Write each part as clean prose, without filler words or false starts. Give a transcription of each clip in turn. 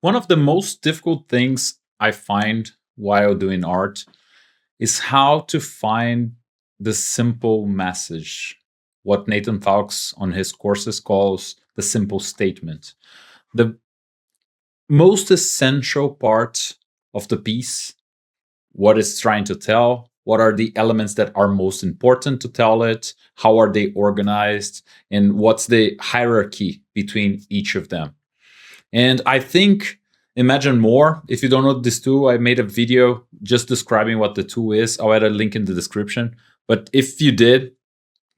One of the most difficult things I find while doing art is how to find the simple message, what Nathan Fowles on his courses calls the simple statement. The most essential part of the piece, what it's trying to tell, what are the elements that are most important to tell it, how are they organized, and what's the hierarchy between each of them. And I think Imagine More, if you don't know this tool, I made a video just describing what the tool is. I'll add a link in the description. But if you did,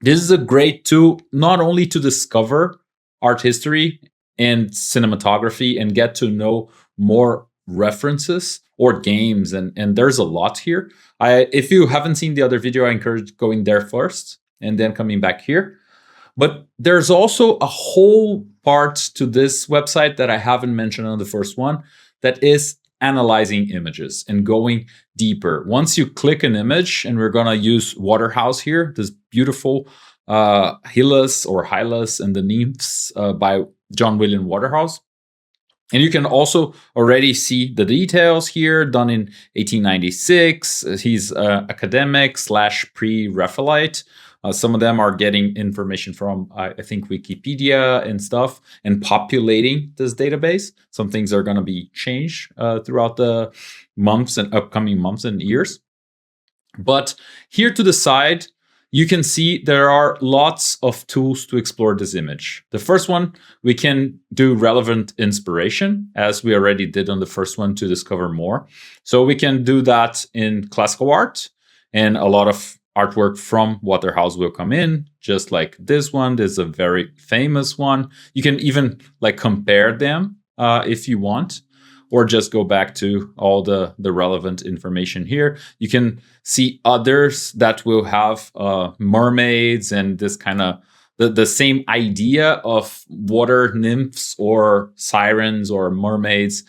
this is a great tool not only to discover art history and cinematography and get to know more references or games, and there's a lot here. If you haven't seen the other video, I encourage going there first and then coming back here. But there's also a whole part to this website that I haven't mentioned on the first one that is analyzing images and going deeper. Once you click an image, and we're going to use Waterhouse here, this beautiful Hylas and the Nymphs by John William Waterhouse. And you can also already see the details here, done in 1896. He's academic / pre-Raphaelite. Some of them are getting information from, I think, Wikipedia and stuff, and populating this database. Some things are going to be changed throughout the upcoming months and years. But here to the side, you can see there are lots of tools to explore this image. The first one, we can do relevant inspiration, as we already did on the first one, to discover more. So we can do that in classical art, and a lot of artwork from Waterhouse will come in, just like this one. This is a very famous one. You can even compare them if you want, or just go back to all the relevant information here. You can see others that will have mermaids and this kind of the same idea of water nymphs or sirens or mermaids,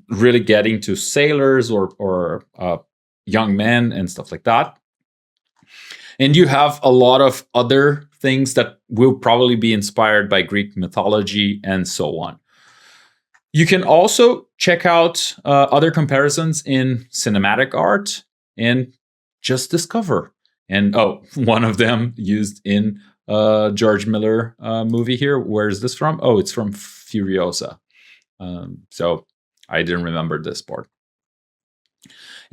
really getting to sailors or young men and stuff like that. And you have a lot of other things that will probably be inspired by Greek mythology and so on. You can also check out other comparisons in cinematic art and just discover. And one of them used in George Miller movie here. Where is this from? Oh, it's from Furiosa. So I didn't remember this part.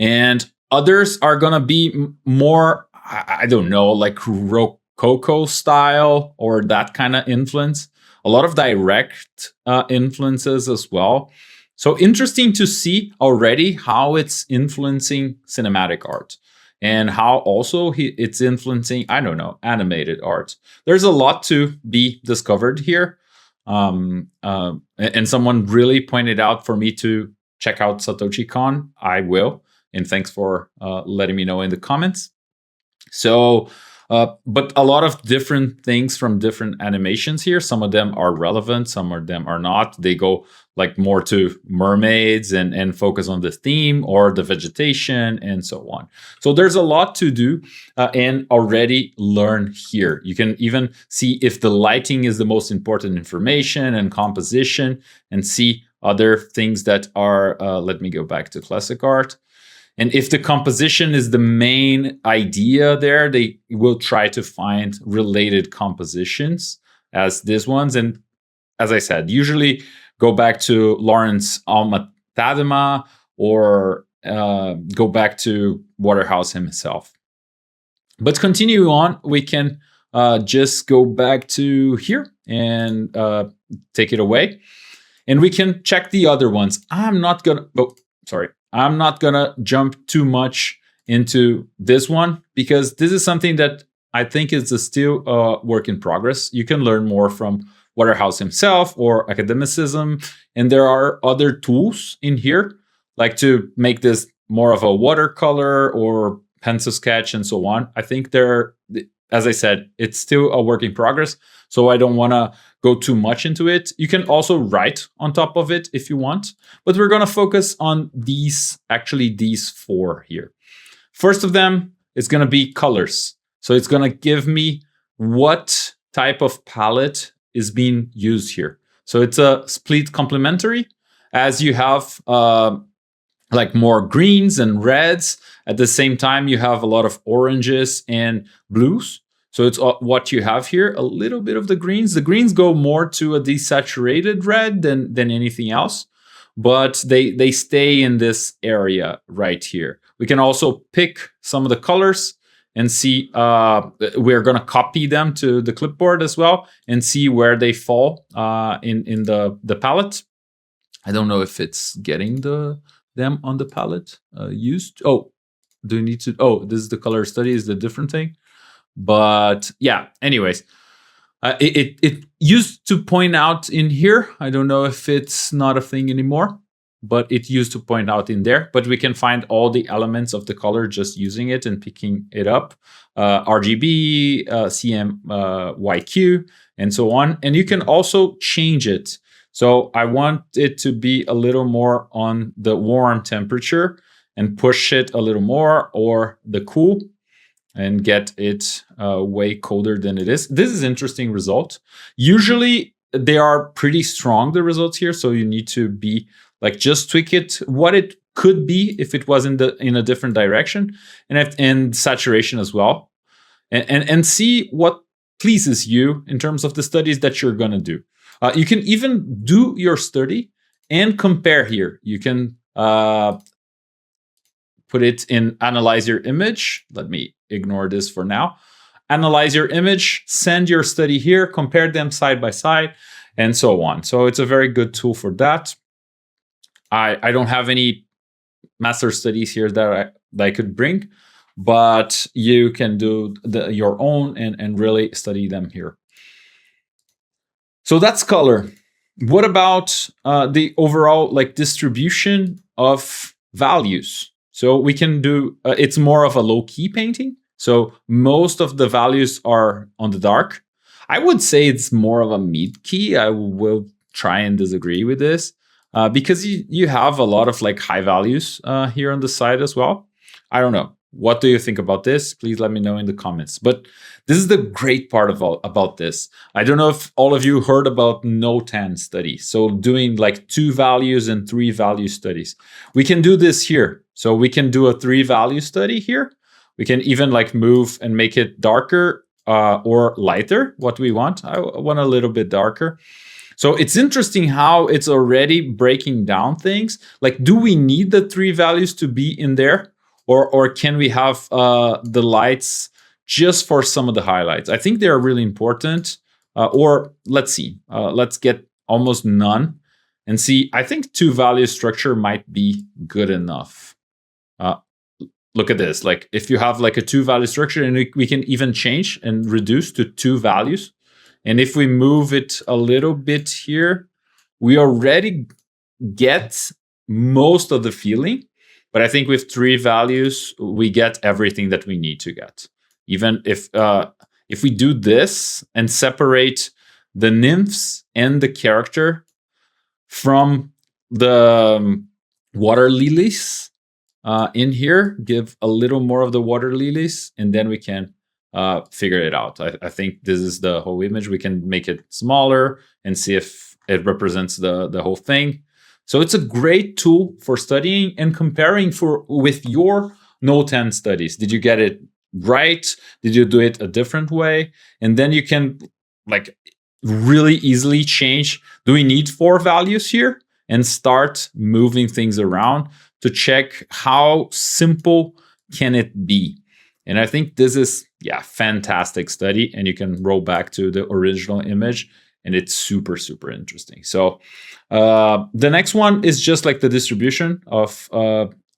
And others are going to be more, I don't know, like Rococo style or that kind of influence. A lot of direct influences as well. So interesting to see already how it's influencing cinematic art and how also it's influencing, I don't know, animated art. There's a lot to be discovered here. And someone really pointed out for me to check out Satoshi Kon. I will. And thanks for letting me know in the comments. So, but a lot of different things from different animations here. Some of them are relevant, some of them are not. They go more to mermaids and focus on the theme or the vegetation and so on. So there's a lot to do and already learn here. You can even see if the lighting is the most important information and composition, and see other things that are, let me go back to classic art. And if the composition is the main idea there, they will try to find related compositions as these ones. And as I said, usually go back to Lawrence Alma-Tadema or go back to Waterhouse himself. But continue on, we can just go back to here and take it away. And we can check the other ones. I'm not going to jump too much into this one because this is something that I think is still a work in progress. You can learn more from Waterhouse himself or academicism. And there are other tools in here, like to make this more of a watercolor or pencil sketch and so on. I think as I said, it's still a work in progress. So I don't want to go too much into it. You can also write on top of it if you want, but we're going to focus on these four here. First of them is going to be colors. So it's going to give me what type of palette is being used here. So it's a split complementary, as you have like more greens and reds. At the same time, you have a lot of oranges and blues. So it's what you have here, a little bit of the greens. The greens go more to a desaturated red than anything else, but they stay in this area right here. We can also pick some of the colors and see, we're going to copy them to the clipboard as well and see where they fall in the palette. I don't know if it's getting them on the palette used. Oh, do you need to? Oh, this is the color study, is the different thing. But yeah, anyways, it used to point out in here. I don't know if it's not a thing anymore, but it used to point out in there. But we can find all the elements of the color just using it and picking it up. RGB, CMYQ, and so on. And you can also change it. So I want it to be a little more on the warm temperature and push it a little more, or the cool, and get it way colder than it is. This is interesting result. Usually they are pretty strong, the results here. So you need to be like, just tweak it what it could be if it was in a different direction, and saturation as well, and see what pleases you in terms of the studies that you're gonna do. You can even do your study and compare here. You can put it in analyze your image. Let me ignore this for now. Analyze your image, send your study here, compare them side by side, and so on. So it's a very good tool for that. I don't have any master studies here that I could bring, but you can do your own and really study them here. So that's color. What about the overall like distribution of values? So we can do, it's more of a low-key painting. So most of the values are on the dark. I would say it's more of a mid-key. I will try and disagree with this because you have a lot of like high values here on the side as well. I don't know. What do you think about this? Please let me know in the comments. But this is the great part about this. I don't know if all of you heard about NOTAN studies. So doing like 2 values and 3 value studies. We can do this here. So we can do a 3 value study here. We can even like move and make it darker or lighter, what we want. I want a little bit darker. So it's interesting how it's already breaking down things. Like, do we need the 3 values to be in there? Or can we have the lights just for some of the highlights? I think they're really important. Or let's see, let's get almost none and see. I think 2 value structure might be good enough. Look at this. Like if you have like a 2 value structure, and we can even change and reduce to 2 values. And if we move it a little bit here, we already get most of the feeling. But I think with 3 values, we get everything that we need to get. Even if we do this and separate the nymphs and the character from the water lilies in here, give a little more of the water lilies, and then we can figure it out. I think this is the whole image. We can make it smaller and see if it represents the whole thing. So it's a great tool for studying and comparing with your NOTAN studies. Did you get it right? Did you do it a different way? And then you can like really easily change. Do we need 4 values here? And start moving things around to check how simple can it be. And I think this is, fantastic study. And you can roll back to the original image. And it's super, super interesting. So the next one is just like the distribution of,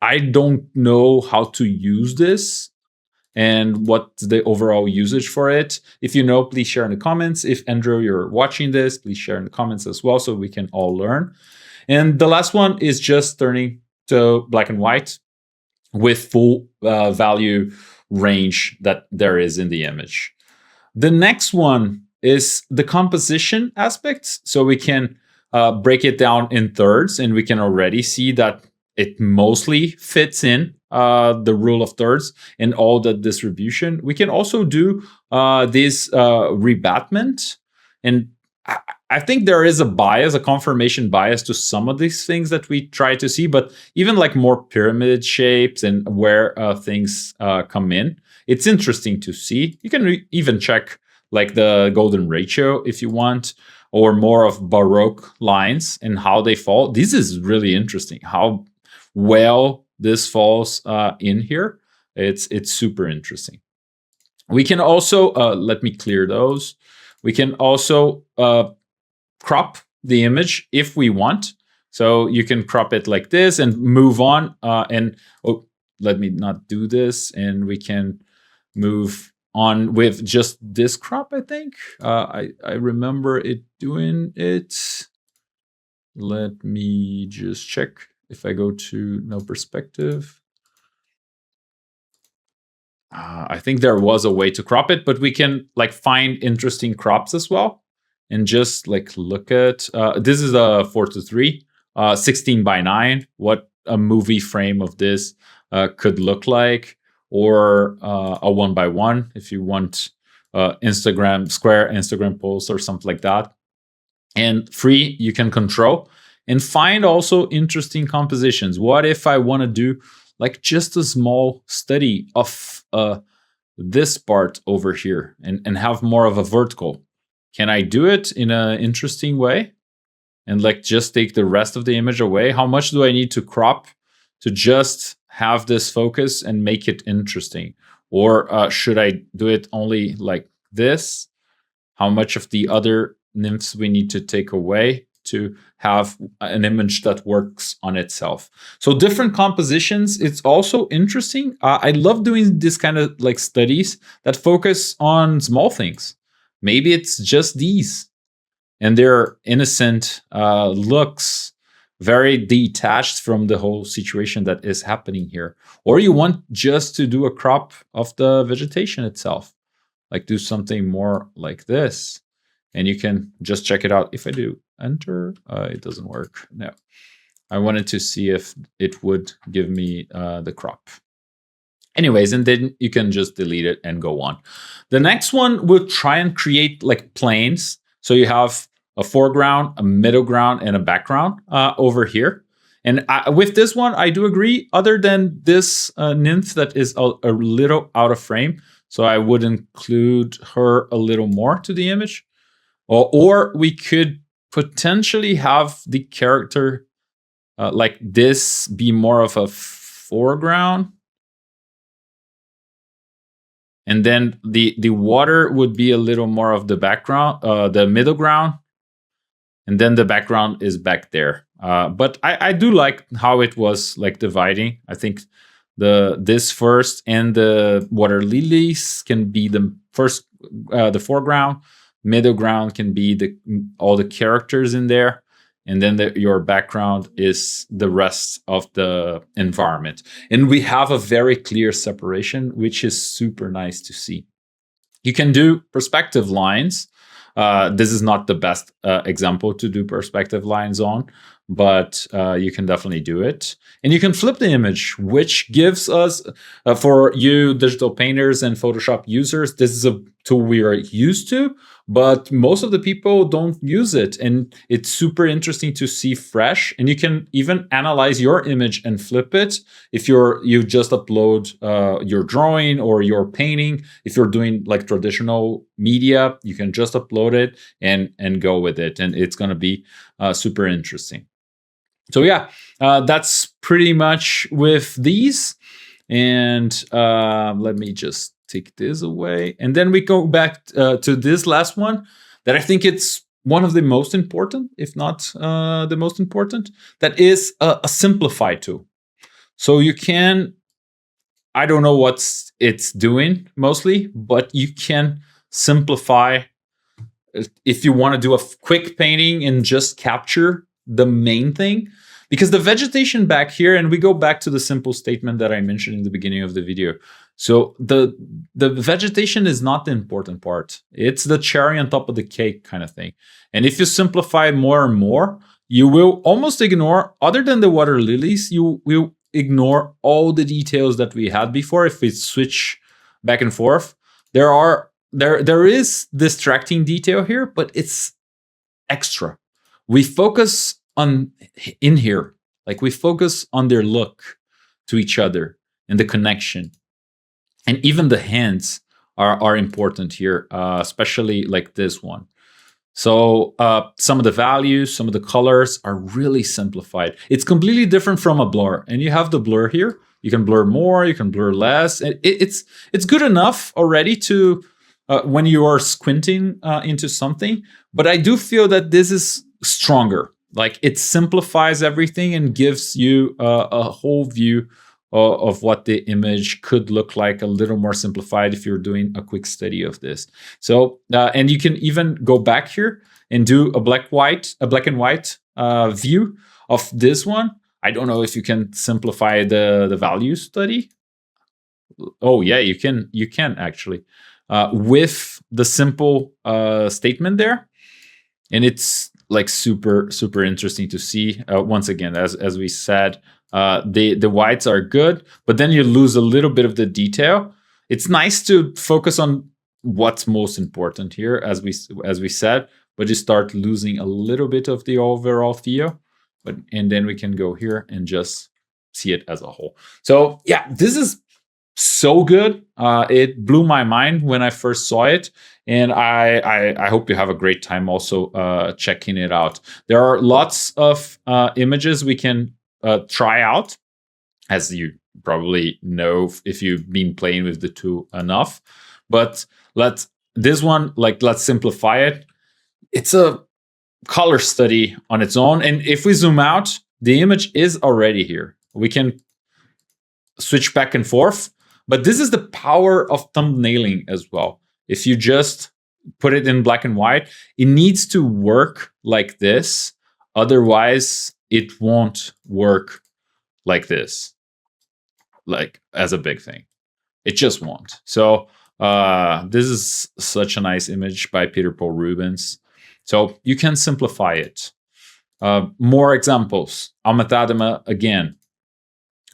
I don't know how to use this and what's the overall usage for it. If you know, please share in the comments. If Andrew, you're watching this, please share in the comments as well so we can all learn. And the last one is just turning to black and white with full value range that there is in the image. The next one is the composition aspects. So we can break it down in thirds, and we can already see that it mostly fits in the rule of thirds and all the distribution. We can also do this rebatment. And I think there is a bias, a confirmation bias to some of these things that we try to see, but even like more pyramid shapes and where things come in, it's interesting to see. You can even check like the golden ratio if you want, or more of Baroque lines and how they fall. This is really interesting, how well this falls in here. It's super interesting. We can also, let me clear those. We can also crop the image if we want. So you can crop it like this and move on. Let me not do this. And we can move on with just this crop, I think. I remember it doing it. Let me just check if I go to no perspective. I think there was a way to crop it, but we can like find interesting crops as well. And just like look at, this is a 4:3, 16:9, what a movie frame of this could look like, or a 1:1 if you want Instagram, square Instagram post or something like that. And free, you can control and find also interesting compositions. What if I want to do like just a small study of this part over here and have more of a vertical? Can I do it in an interesting way and like just take the rest of the image away? How much do I need to crop to just have this focus and make it interesting? Or should I do it only like this? How much of the other nymphs we need to take away to have an image that works on itself? So different compositions, it's also interesting. I love doing this kind of like studies that focus on small things. Maybe it's just these and their innocent looks, very detached from the whole situation that is happening here. Or you want just to do a crop of the vegetation itself, like do something more like this. And you can just check it out. If I do enter, it doesn't work. No, I wanted to see if it would give me the crop. Anyways, and then you can just delete it and go on. The next one will try and create like planes. So you have a foreground, a middle ground, and a background over here. And with this one, I do agree, other than this nymph that is a little out of frame. So I would include her a little more to the image. Or we could potentially have the character like this be more of a foreground. And then the water would be a little more of the background, the middle ground. And then the background is back there. But I do like how it was like dividing. I think this first and the water lilies can be the first, the foreground. Middle ground can be all the characters in there. And then your background is the rest of the environment. And we have a very clear separation, which is super nice to see. You can do perspective lines. This is not the best example to do perspective lines on, but you can definitely do it. And you can flip the image, which gives us, for you digital painters and Photoshop users, this is a tool we are used to, but most of the people don't use it. And it's super interesting to see fresh. And you can even analyze your image and flip it. If you just upload your drawing or your painting, if you're doing like traditional media, you can just upload it and go with it. And it's going to be super interesting. So yeah, that's pretty much with these. And let me just take this away. And then we go back to this last one that I think it's one of the most important, if not the most important, that is a simplify tool. So you can, I don't know what it's doing mostly, but you can simplify if you want to do a quick painting and just capture the main thing. Because the vegetation back here, and we go back to the simple statement that I mentioned in the beginning of the video. So the vegetation is not the important part. It's the cherry on top of the cake kind of thing. And if you simplify more and more, you will almost ignore, other than the water lilies, you will ignore all the details that we had before. If we switch back and forth, there is distracting detail here, but it's extra. We focus on in here, like we focus on their look to each other and the connection, and even the hands are important here, especially like this one. So some of the values, some of the colors are really simplified. It's completely different from a blur, and you have the blur here. You can blur more, you can blur less. It's good enough already to when you are squinting into something. But I do feel that this is stronger. Like it simplifies everything and gives you a whole view of what the image could look like, a little more simplified if you're doing a quick study of this. So, and you can even go back here and do a black and white view of this one. I don't know if you can simplify the value study. Oh yeah, you can actually with the simple statement there, and it's like super interesting to see. Once again, as we said. The whites are good, but then you lose a little bit of the detail. It's nice to focus on what's most important here, as we said, but you start losing a little bit of the overall feel. And then we can go here and just see it as a whole. So yeah, this is so good. It blew my mind when I first saw it, and I hope you have a great time also checking it out. There are lots of images we can try out, as you probably know if you've been playing with the tool enough. But let's simplify it. It's a color study on its own, and if we zoom out, the image is already here. We can switch back and forth, but this is the power of thumbnailing as well. If you just put it in black and white, it needs to work like this, otherwise it won't work like this, like as a big thing. It just won't. So this is such a nice image by Peter Paul Rubens. So you can simplify it. More examples. Alma-Tadema again.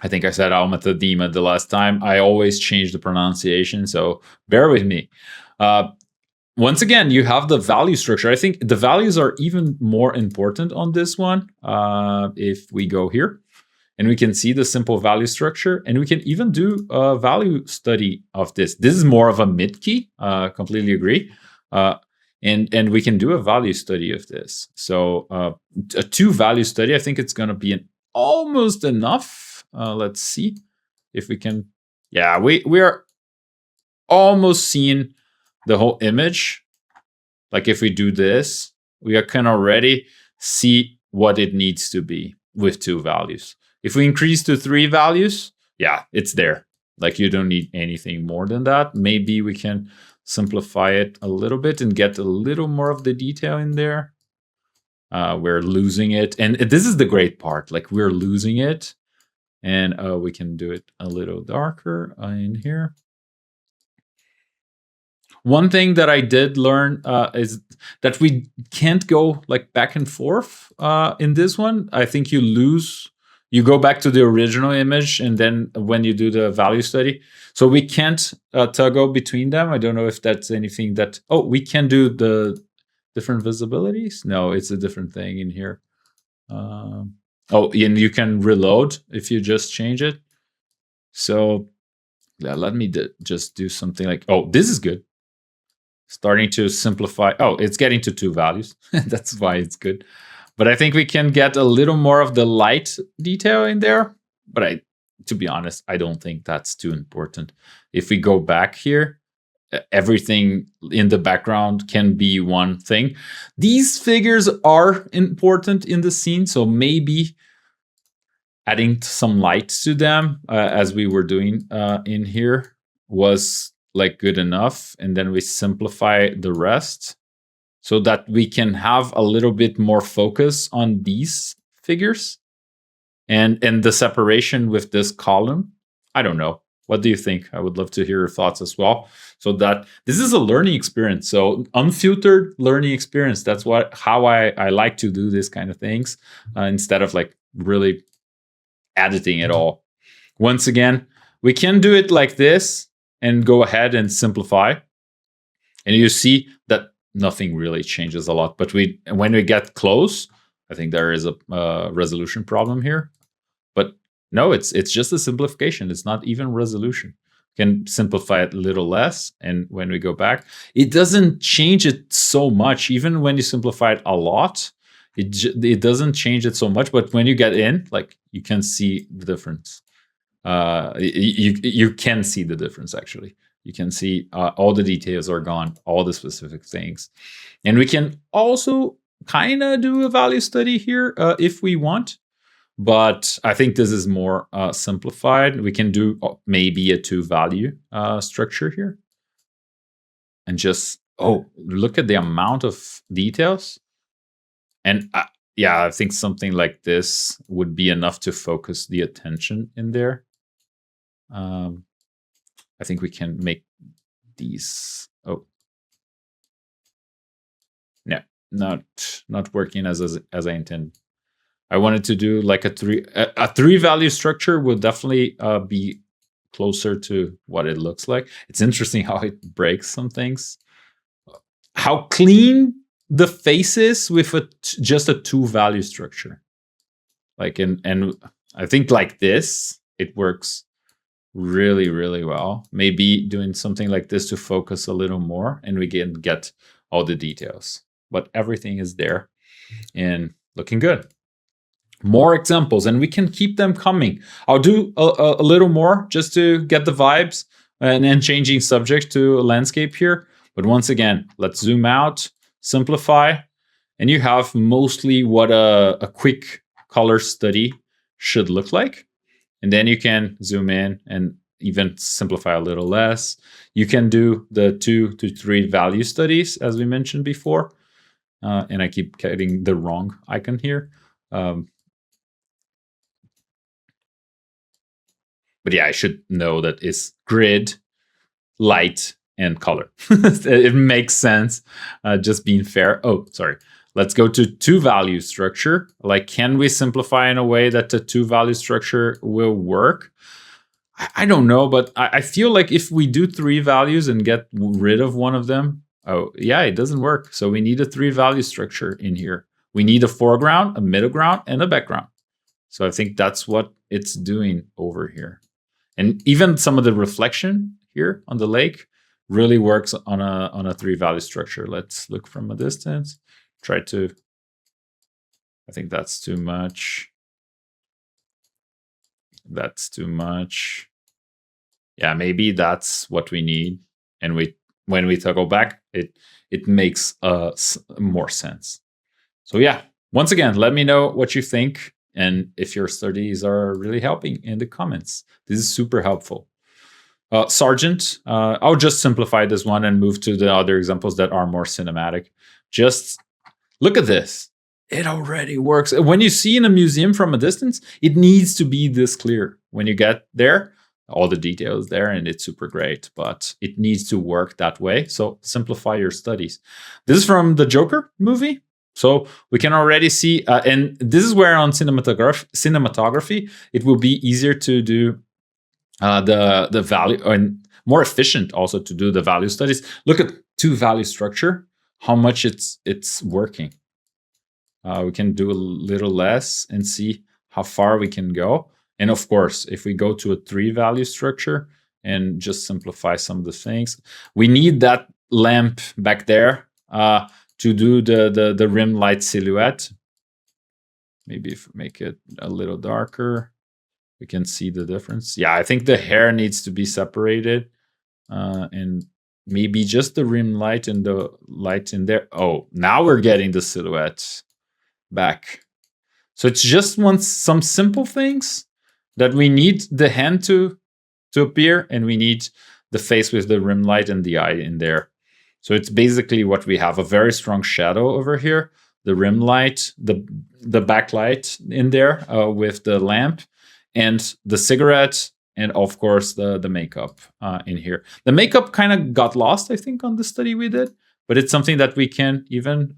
I think I said Alma-Tadema the last time. I always change the pronunciation, so bear with me. Once again, you have the value structure. I think the values are even more important on this one. If we go here, and we can see the simple value structure, and we can even do a value study of this. This is more of a mid key, completely agree. And we can do a value study of this. So a 2 value study, I think it's going to be almost enough. Let's see if we can. Yeah, we are almost seeing the whole image. Like if we do this, we can already see what it needs to be with 2 values. If we increase to 3 values, yeah, it's there. Like you don't need anything more than that. Maybe we can simplify it a little bit and get a little more of the detail in there. We're losing it. And this is the great part. Like we're losing it. And we can do it a little darker in here. One thing that I did learn is that we can't go like back and forth in this one. I think you go back to the original image, and then when you do the value study, so we can't toggle between them. I don't know if that's anything that, we can do the different visibilities. No, it's a different thing in here. And you can reload if you just change it. So yeah, let me just do something like, this is good. Starting to simplify. It's getting to 2 values. That's why it's good. But I think we can get a little more of the light detail in there. But to be honest, I don't think that's too important. If we go back here, everything in the background can be one thing. These figures are important in the scene, so maybe adding some light to them, as we were doing in here, was like good enough. And then we simplify the rest so that we can have a little bit more focus on these figures and the separation with this column. I don't know. What do you think? I would love to hear your thoughts as well. So that this is a learning experience. So unfiltered learning experience. That's how I like to do this kind of things instead of like really editing it all. Once again, we can do it like this and go ahead and simplify. And you see that nothing really changes a lot. But when we get close, I think there is a resolution problem here. But no, it's just a simplification. It's not even resolution. Can simplify it a little less, and when we go back, it doesn't change it so much. Even when you simplify it a lot, it doesn't change it so much. But when you get in, like, you can see the difference. You can see the difference. Actually, you can see all the details are gone, all the specific things, and we can also kind of do a value study here if we want. But I think this is more simplified. We can do maybe a 2-value structure here. And just, look at the amount of details. And yeah, I think something like this would be enough to focus the attention in there. I think we can make these, yeah, not working as I intended. I wanted to do like a 3-value structure would definitely be closer to what it looks like. It's interesting how it breaks some things. How clean the face is with just a 2-value structure. Like, and I think like this, it works really, really well. Maybe doing something like this to focus a little more, and we can get all the details. But everything is there and looking good. More examples, and we can keep them coming. I'll do a little more just to get the vibes, and then changing subject to a landscape here. But once again, let's zoom out, simplify, and you have mostly what a quick color study should look like. And then you can zoom in and even simplify a little less. You can do the 2 to 3 value studies, as we mentioned before. And I keep getting the wrong icon here. But yeah, I should know that it's grid, light, and color. It makes sense, just being fair. Oh, sorry. Let's go to 2-value structure. Like, can we simplify in a way that the 2-value structure will work? I don't know, but I feel like if we do 3 values and get rid of one of them, it doesn't work. So we need a 3-value structure in here. We need a foreground, a middle ground, and a background. So I think that's what it's doing over here. And even some of the reflection here on the lake really works on a 3-value structure. Let's look from a distance. I think that's too much. That's too much. Yeah, maybe that's what we need. And when we toggle back, it makes more sense. So yeah, once again, let me know what you think, and if your studies are really helping in the comments. This is super helpful. Sargent, I'll just simplify this one and move to the other examples that are more cinematic. Just look at this. It already works. When you see in a museum from a distance, it needs to be this clear. When you get there, all the details there, and it's super great, but it needs to work that way. So simplify your studies. This is from the Joker movie. So we can already see, and this is where on cinematography, it will be easier to do the value, and more efficient also to do the value studies. Look at 2-value structure, how much it's working. We can do a little less and see how far we can go. And of course, if we go to a 3-value structure and just simplify some of the things, we need that lamp back there to do the rim light silhouette. Maybe if we make it a little darker, we can see the difference. Yeah, I think the hair needs to be separated, and maybe just the rim light and the light in there. Oh, now we're getting the silhouette back. So it's just some simple things that we need the hand to appear, and we need the face with the rim light and the eye in there. So it's basically what we have: a very strong shadow over here, the rim light, the backlight in there with the lamp, and the cigarette, and of course the makeup in here. The makeup kind of got lost, I think, on the study we did, but it's something that we can even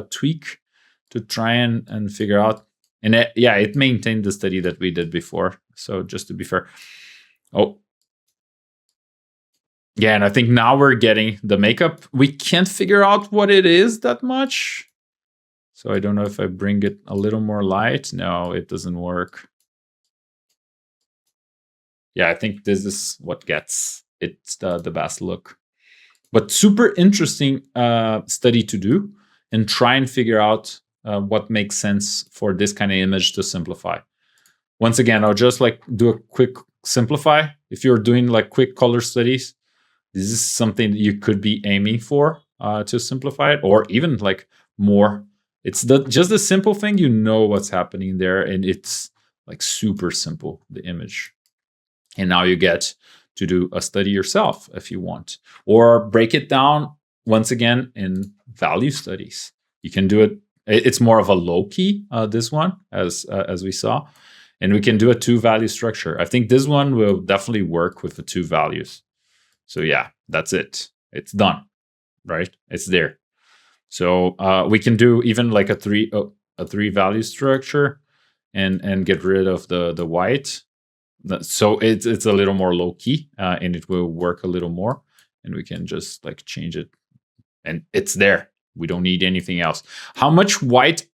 tweak to try and figure out. And it maintained the study that we did before. So just to be fair. Oh, Yeah, and I think now we're getting the makeup. We can't figure out what it is that much. So I don't know if I bring it a little more light. No, it doesn't work. Yeah, I think this is what gets it the best look. But super interesting study to do and try and figure out what makes sense for this kind of image to simplify. Once again, I'll just like do a quick simplify. If you're doing like quick color studies, this is something that you could be aiming for to simplify it, or even like more. It's just the simple thing, you know what's happening there, and it's like super simple, the image. And now you get to do a study yourself if you want, or break it down once again in value studies. You can do it. It's more of a low key, this one, as we saw, and we can do a 2-value structure. I think this one will definitely work with the 2 values. So yeah, that's it. It's done, right? It's there. So we can do even like a 3-value structure and get rid of the white. So it's a little more low key, and it will work a little more. And we can just like change it, and it's there. We don't need anything else. How much white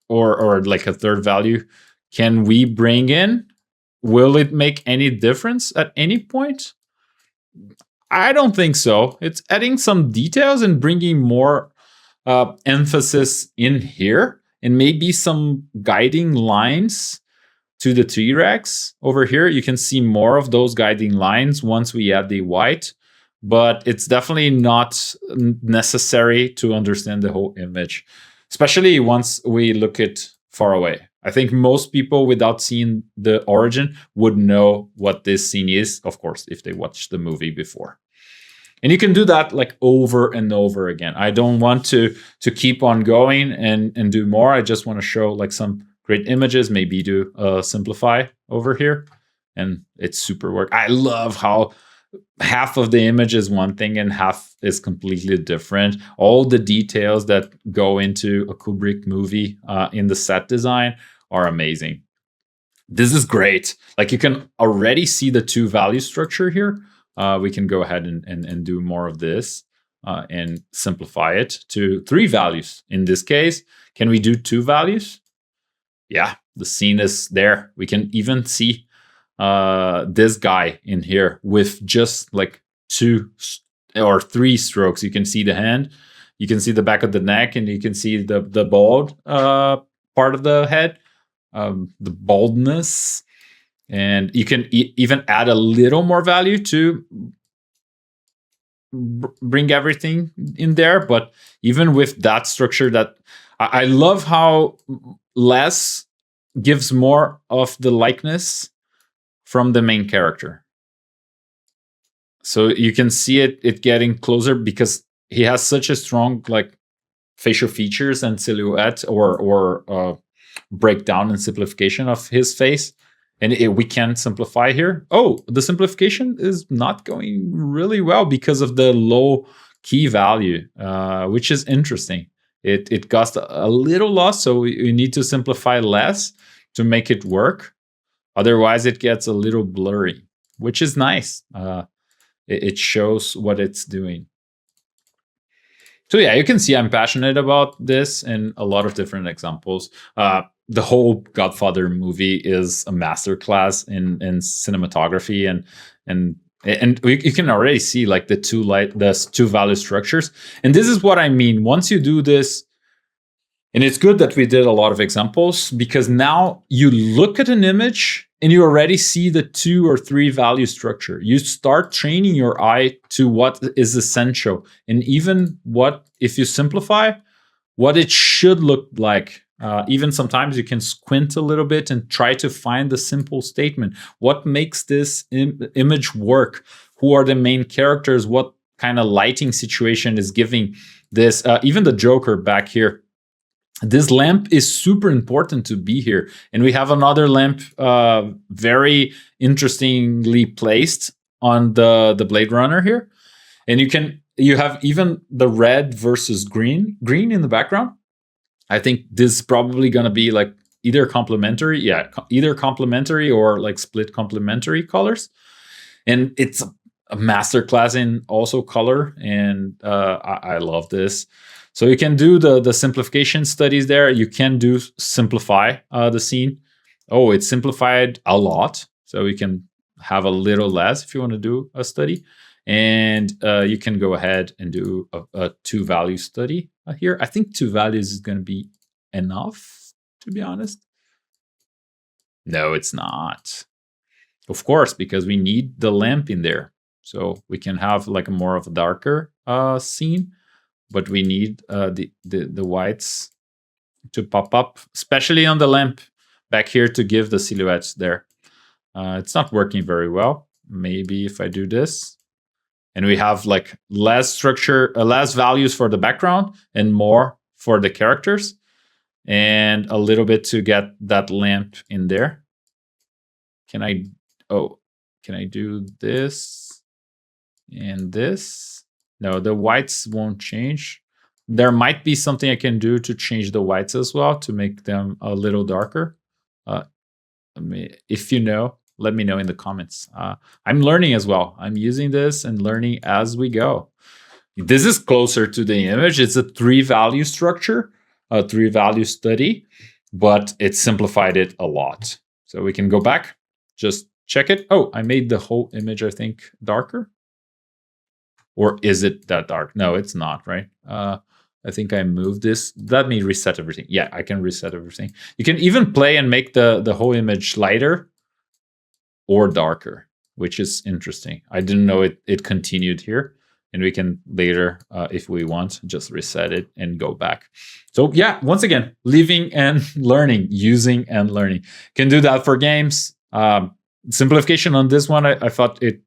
or like a 3rd value can we bring in? Will it make any difference at any point? I don't think so. It's adding some details and bringing more emphasis in here, and maybe some guiding lines to the T-Rex. Over here, you can see more of those guiding lines once we add the white, but it's definitely not necessary to understand the whole image, especially once we look it far away. I think most people, without seeing the origin, would know what this scene is, of course, if they watched the movie before. And you can do that like over and over again. I don't want to keep on going and do more. I just want to show like some great images, maybe do simplify over here. And it's super work. I love how half of the image is one thing and half is completely different. All the details that go into a Kubrick movie in the set design are amazing. This is great. Like you can already see the 2-value structure here. We can go ahead and do more of this and simplify it to 3 values. In this case, can we do 2 values? Yeah, the scene is there. We can even see this guy in here with just like 2 or 3 strokes. You can see the hand, you can see the back of the neck, and you can see the bald part of the head, the baldness. And you can even add a little more value to bring everything in there. But even with that structure, that I love how less gives more of the likeness from the main character. So you can see it getting closer because he has such a strong like facial features and silhouette or breakdown and simplification of his face. And we can simplify here. Oh, the simplification is not going really well because of the low key value, which is interesting. It got a little lost, so we need to simplify less to make it work. Otherwise, it gets a little blurry, which is nice. It shows what it's doing. So yeah, you can see I'm passionate about this in a lot of different examples. The whole Godfather movie is a masterclass in cinematography, and you can already see like the 2-value structures. And this is what I mean. Once you do this, and it's good that we did a lot of examples, because now you look at an image and you already see the 2 or 3 value structure. You start training your eye to what is essential, and even what, if you simplify, what it should look like. Even sometimes you can squint a little bit and try to find the simple statement. What makes this image work? Who are the main characters? What kind of lighting situation is giving this? Even the Joker back here. This lamp is super important to be here. And we have another lamp very interestingly placed on the Blade Runner here. And you have even the red versus green in the background. I think this is probably going to be like either complementary or like split complementary colors. And it's a masterclass in also color, and I love this. So you can do the simplification studies there. You can do simplify the scene. Oh, it's simplified a lot, so you can have a little less if you want to do a study, and you can go ahead and do a 2-value study here. I think 2 values is going to be enough, to be honest. No, it's not. Of course, because we need the lamp in there. So we can have like a more of a darker scene, but we need the whites to pop up, especially on the lamp back here to give the silhouettes there. It's not working very well. Maybe if I do this, and we have like less structure, less values for the background and more for the characters, and a little bit to get that lamp in there. Can I do this and this? No, the whites won't change. There might be something I can do to change the whites as well to make them a little darker. If you know, let me know in the comments. I'm learning as well. I'm using this and learning as we go. This is closer to the image. It's a 3-value structure, a 3-value study, but it simplified it a lot. So we can go back, just check it. Oh, I made the whole image, I think, darker. Or is it that dark? No, it's not, right? I think I moved this. Let me reset everything. Yeah, I can reset everything. You can even play and make the whole image lighter or darker, which is interesting. I didn't know it continued here. And we can later, if we want, just reset it and go back. So yeah, once again, living and learning, using and learning. Can do that for games. Simplification on this one, I thought it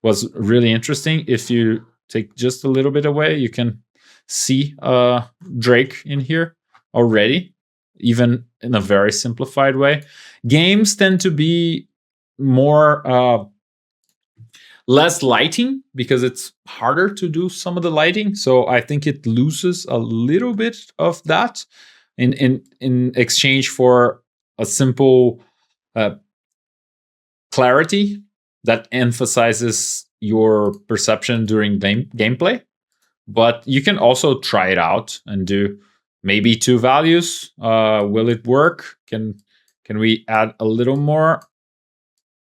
was really interesting. If you take just a little bit away, you can see Drake in here already, even in a very simplified way. Games tend to be more less lighting because it's harder to do some of the lighting. So I think it loses a little bit of that in exchange for a simple clarity that emphasizes your perception during gameplay. But you can also try it out and do maybe 2 values. Will it work? Can we add a little more?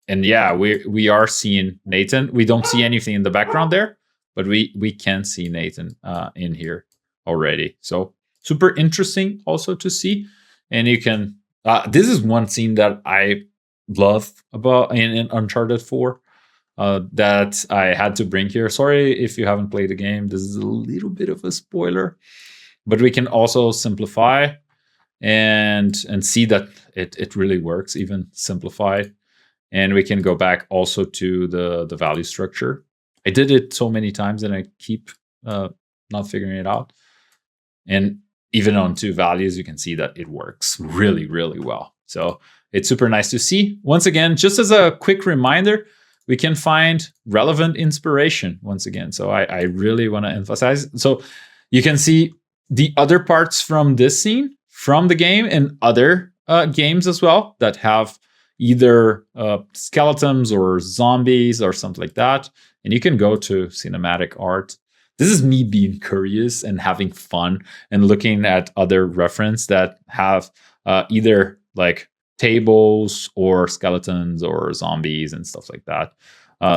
And yeah, we are seeing Nathan. We don't see anything in the background there, but we can see Nathan in here already. So super interesting also to see. And you can, this is one scene that I love about in Uncharted 4 that I had to bring here. Sorry if you haven't played the game. This is a little bit of a spoiler, but we can also simplify and see that it really works, even simplified. And we can go back also to the value structure. I did it so many times and I keep not figuring it out. And even on 2 values, you can see that it works really, really well. So it's super nice to see. Once again, just as a quick reminder, we can find relevant inspiration once again. So I really want to emphasize. So you can see the other parts from this scene, from the game, and other games as well that have either skeletons or zombies or something like that. And you can go to cinematic art. This is me being curious and having fun and looking at other reference that have either like tables or skeletons or zombies and stuff like that.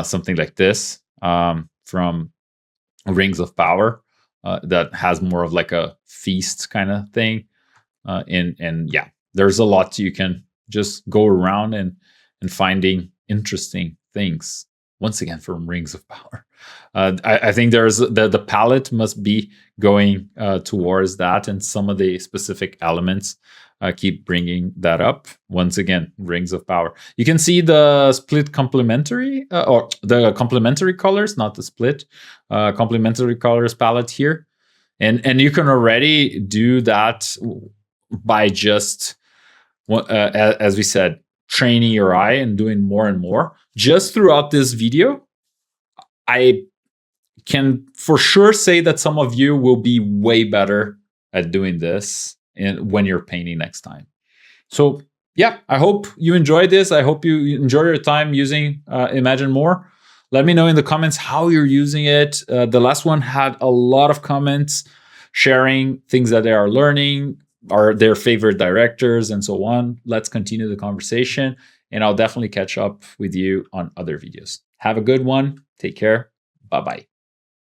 Something like this from Rings of Power that has more of like a feast kind of thing. And yeah, there's a lot you can just go around and finding interesting things. Once again, from Rings of Power. I think there's the palette must be going towards that, and some of the specific elements keep bringing that up. Once again, Rings of Power. You can see the split complementary, or the complementary colors, not the split, complementary colors palette here. And you can already do that by just, as we said, training your eye and doing more and more. Just throughout this video, I can for sure say that some of you will be way better at doing this when you're painting next time. So yeah, I hope you enjoyed this. I hope you enjoy your time using Imagine More. Let me know in the comments how you're using it. The last one had a lot of comments sharing things that they are learning, are their favorite directors, and so on. Let's continue the conversation, and I'll definitely catch up with you on other videos. Have a good one. Take care. Bye-bye.